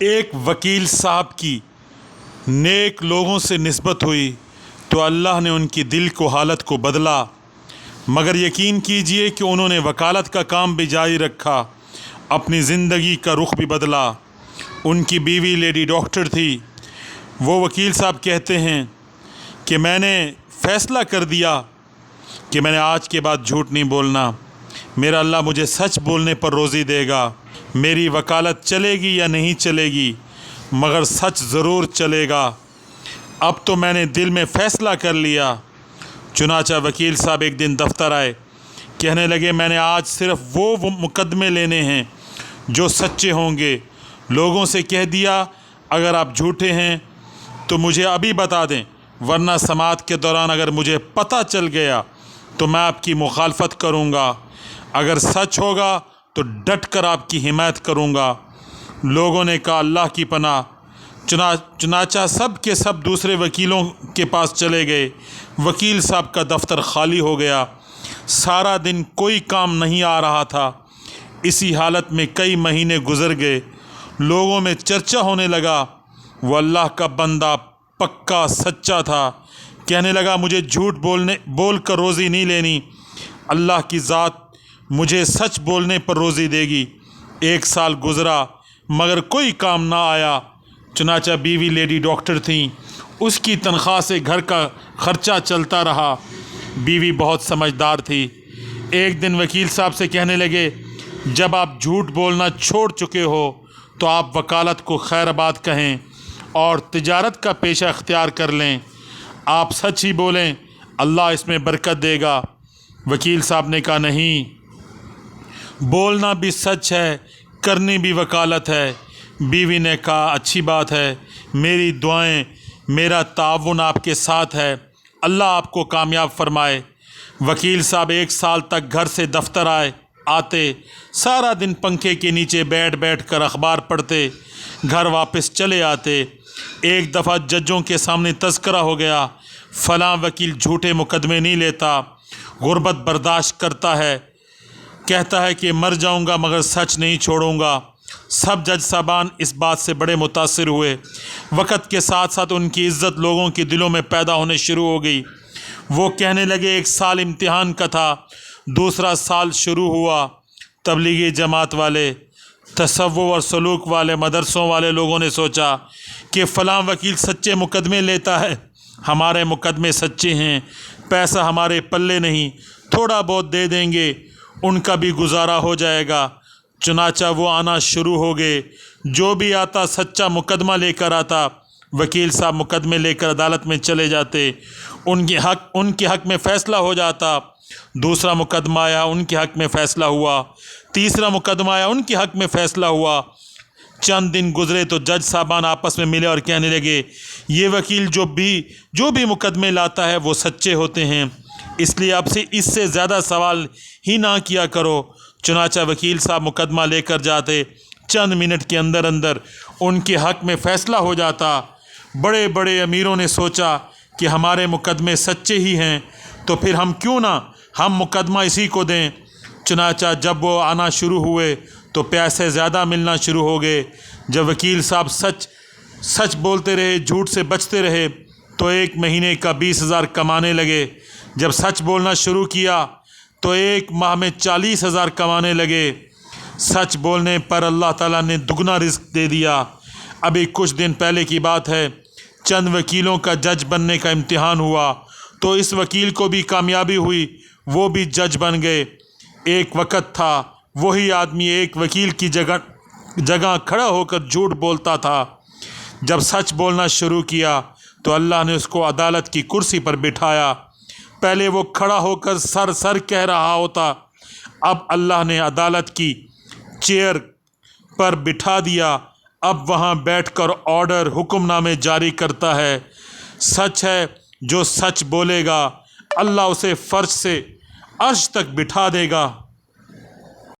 ایک وکیل صاحب کی نیک لوگوں سے نسبت ہوئی تو اللہ نے ان کی دل کو حالت کو بدلا، مگر یقین کیجئے کہ انہوں نے وکالت کا کام بھی جاری رکھا، اپنی زندگی کا رخ بھی بدلا۔ ان کی بیوی لیڈی ڈاکٹر تھی۔ وہ وکیل صاحب کہتے ہیں کہ میں نے فیصلہ کر دیا کہ میں نے آج کے بعد جھوٹ نہیں بولنا، میرا اللہ مجھے سچ بولنے پر روزی دے گا، میری وکالت چلے گی یا نہیں چلے گی مگر سچ ضرور چلے گا۔ اب تو میں نے دل میں فیصلہ کر لیا۔ چنانچہ وکیل صاحب ایک دن دفتر آئے، کہنے لگے میں نے آج صرف وہ مقدمے لینے ہیں جو سچے ہوں گے۔ لوگوں سے کہہ دیا اگر آپ جھوٹے ہیں تو مجھے ابھی بتا دیں، ورنہ سماعت کے دوران اگر مجھے پتہ چل گیا تو میں آپ کی مخالفت کروں گا، اگر سچ ہوگا تو ڈٹ کر آپ کی حمایت کروں گا۔ لوگوں نے کہا اللہ کی پناہ۔ چنانچہ سب کے سب دوسرے وکیلوں کے پاس چلے گئے۔ وکیل صاحب کا دفتر خالی ہو گیا۔ سارا دن کوئی کام نہیں آ رہا تھا۔ اسی حالت میں کئی مہینے گزر گئے۔ لوگوں میں چرچا ہونے لگا وہ اللہ کا بندہ پکا سچا تھا۔ کہنے لگا مجھے جھوٹ بول کر روزی نہیں لینی، اللہ کی ذات مجھے سچ بولنے پر روزی دے گی۔ 1 سال گزرا مگر کوئی کام نہ آیا۔ چنانچہ بیوی لیڈی ڈاکٹر تھیں، اس کی تنخواہ سے گھر کا خرچہ چلتا رہا۔ بیوی بہت سمجھدار تھی۔ ایک دن وکیل صاحب سے کہنے لگے جب آپ جھوٹ بولنا چھوڑ چکے ہو تو آپ وکالت کو خیر آباد کہیں اور تجارت کا پیشہ اختیار کر لیں۔ آپ سچ ہی بولیں، اللہ اس میں برکت دے گا۔ وکیل صاحب نے کہا نہیں، بولنا بھی سچ ہے، کرنی بھی وکالت ہے۔ بیوی نے کہا اچھی بات ہے، میری دعائیں میرا تعاون آپ کے ساتھ ہے، اللہ آپ کو کامیاب فرمائے۔ وکیل صاحب 1 سال تک گھر سے دفتر آتے، سارا دن پنکھے کے نیچے بیٹھ کر اخبار پڑھتے، گھر واپس چلے آتے۔ ایک دفعہ ججوں کے سامنے تذکرہ ہو گیا، فلاں وکیل جھوٹے مقدمے نہیں لیتا، غربت برداشت کرتا ہے، کہتا ہے کہ مر جاؤں گا مگر سچ نہیں چھوڑوں گا۔ سب جج صاحبان اس بات سے بڑے متاثر ہوئے۔ وقت کے ساتھ ساتھ ان کی عزت لوگوں کے دلوں میں پیدا ہونے شروع ہو گئی۔ وہ کہنے لگے 1 سال امتحان کا تھا، دوسرا سال شروع ہوا۔ تبلیغی جماعت والے، تصوف اور سلوک والے، مدرسوں والے لوگوں نے سوچا کہ فلاں وکیل سچے مقدمے لیتا ہے، ہمارے مقدمے سچے ہیں، پیسہ ہمارے پلے نہیں، تھوڑا بہت دے دیں گے، ان کا بھی گزارا ہو جائے گا۔ چنانچہ وہ آنا شروع ہو گئے۔ جو بھی آتا سچا مقدمہ لے کر آتا۔ وکیل صاحب مقدمے لے کر عدالت میں چلے جاتے، ان کے حق میں فیصلہ ہو جاتا۔ دوسرا مقدمہ آیا، ان کے حق میں فیصلہ ہوا۔ تیسرا مقدمہ آیا، ان کے حق میں فیصلہ ہوا۔ چند دن گزرے تو جج صاحبان آپس میں ملے اور کہنے لگے یہ وکیل جو بھی مقدمے لاتا ہے وہ سچے ہوتے ہیں، اس لیے اب سے اس سے زیادہ سوال ہی نہ کیا کرو۔ چنانچہ وکیل صاحب مقدمہ لے کر جاتے، چند منٹ کے اندر ان کے حق میں فیصلہ ہو جاتا۔ بڑے بڑے امیروں نے سوچا کہ ہمارے مقدمے سچے ہی ہیں تو پھر ہم مقدمہ اسی کو دیں۔ چنانچہ جب وہ آنا شروع ہوئے تو پیسے زیادہ ملنا شروع ہو گئے۔ جب وکیل صاحب سچ بولتے رہے، جھوٹ سے بچتے رہے تو 1 مہینے کا 20,000 کمانے لگے۔ جب سچ بولنا شروع کیا تو 1 ماہ میں 40,000 کمانے لگے۔ سچ بولنے پر اللہ تعالیٰ نے دگنا رزق دے دیا۔ ابھی کچھ دن پہلے کی بات ہے، چند وکیلوں کا جج بننے کا امتحان ہوا تو اس وکیل کو بھی کامیابی ہوئی، وہ بھی جج بن گئے۔ ایک وقت تھا وہی آدمی ایک وکیل کی جگہ کھڑا ہو کر جھوٹ بولتا تھا۔ جب سچ بولنا شروع کیا تو اللہ نے اس کو عدالت کی کرسی پر بٹھایا۔ پہلے وہ کھڑا ہو کر سر کہہ رہا ہوتا، اب اللہ نے عدالت کی چیئر پر بٹھا دیا، اب وہاں بیٹھ کر آرڈر حکم نامے جاری کرتا ہے۔ سچ ہے جو سچ بولے گا اللہ اسے فرش سے عرش تک بٹھا دے گا۔